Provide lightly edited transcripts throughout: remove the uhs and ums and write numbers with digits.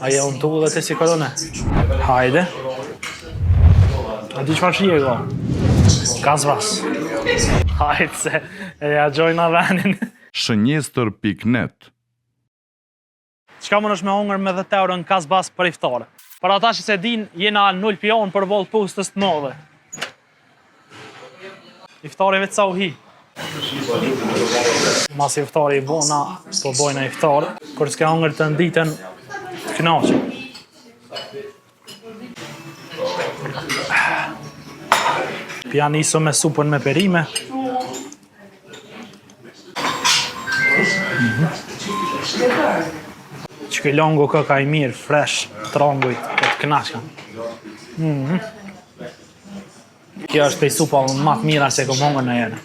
Aje unë tu dhe ti si korone. Hajde. A di qëfar shije go? Kazvas. Hajde se e ja gjojna venin. Shënjestër.net. Qka më nëshme hongër me 10 euro në Kazbas për iftare? Për ata që se din, jena 0 pion për vol pustës të modhe. Iftare vetë sa u hi. Mas iftare i bona, po bojna iftare. Kër s'ke hongër të nditën, të knaqe. Pja niso me supën me perime. Që ke longo këka i mirë, fresh, trongujt, po të knaqen. Kjo është pej supa më të mira se kom hongër në jene.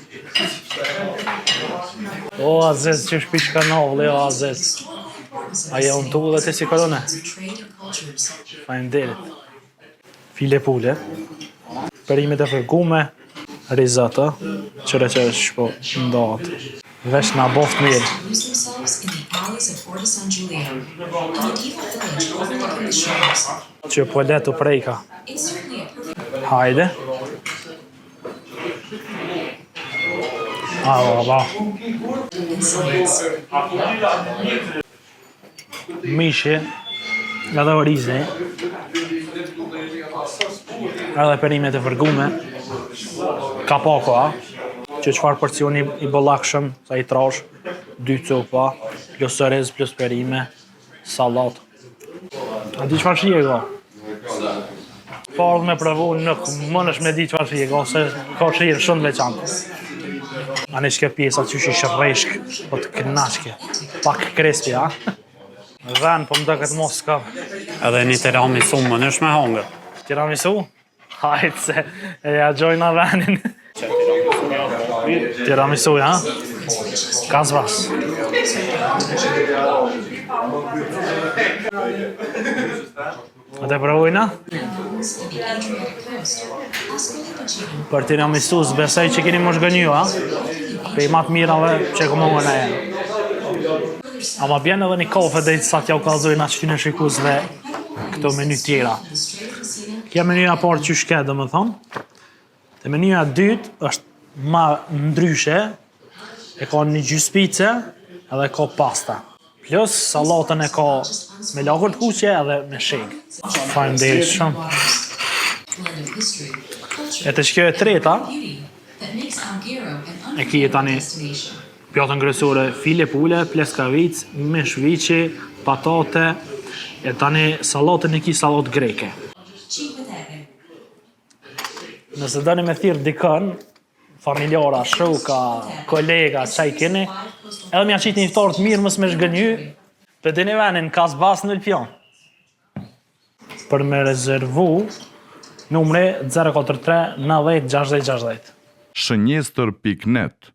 O, Azez, që është pishka novli, o, Azez. Aje unë tu dhe ti si korone. Faleminderit. File pule. Perimet e fërgume. Risotto. Qëre që është shpo ndohet. Vesh nga boft mirë. Që po letu prejka. Hajde. Ba. Mishi, edhe orizi, edhe perimet e vërgume, kapako, që qëfar porcioni i bollakshëm, sa i trash, 2 copa, plus oriz, plus perime, salat. A di qëfar shije go? Po ardhë me provu, nuk më nësh me di qëfar shije go, se ka shije shumë veçantë. Ani shke pjesa që shi shërreshk, po të knaqke, pak krespi, a? Dhen, po më do këtë mos ka. Edhe një tiramisu më nësh me hongër. Tiramisu? Hajtë se e ja gjojna venin. Tiramisu, ja? Kazvas. A te provojna? Për tiramisu s'besej që keni më shgënju, a? Pe i matë mirave që e këmongë në jenë. Ama bjen edhe një kafe dhe sa t'ja u kalzojnë atë shtynë e shikuzve këto menu tjera. Kja menuja parë që shke, dhe më thonë. Dhe menuja dytë është ma ndryshe, e ka një gjys pice edhe ka pasta. Plus salatën e ka me lagur të kuqe edhe me shegë. Faleminderit shumë. E të shkjo e treta, e kje tani pjatën kryesore, file pule, pleskavic, mish viçi, patate, e tani salatën e ki salat greke. Nëse dëni me thirë dikën, familjara, shoka, kolega, qaj keni, edhe mja qitë një iftarë të mirë mës me shgënjy, për dini venin Kazbas 0 pion. Për me rezervu, numre 043 90 60 60. Shënjestër.net.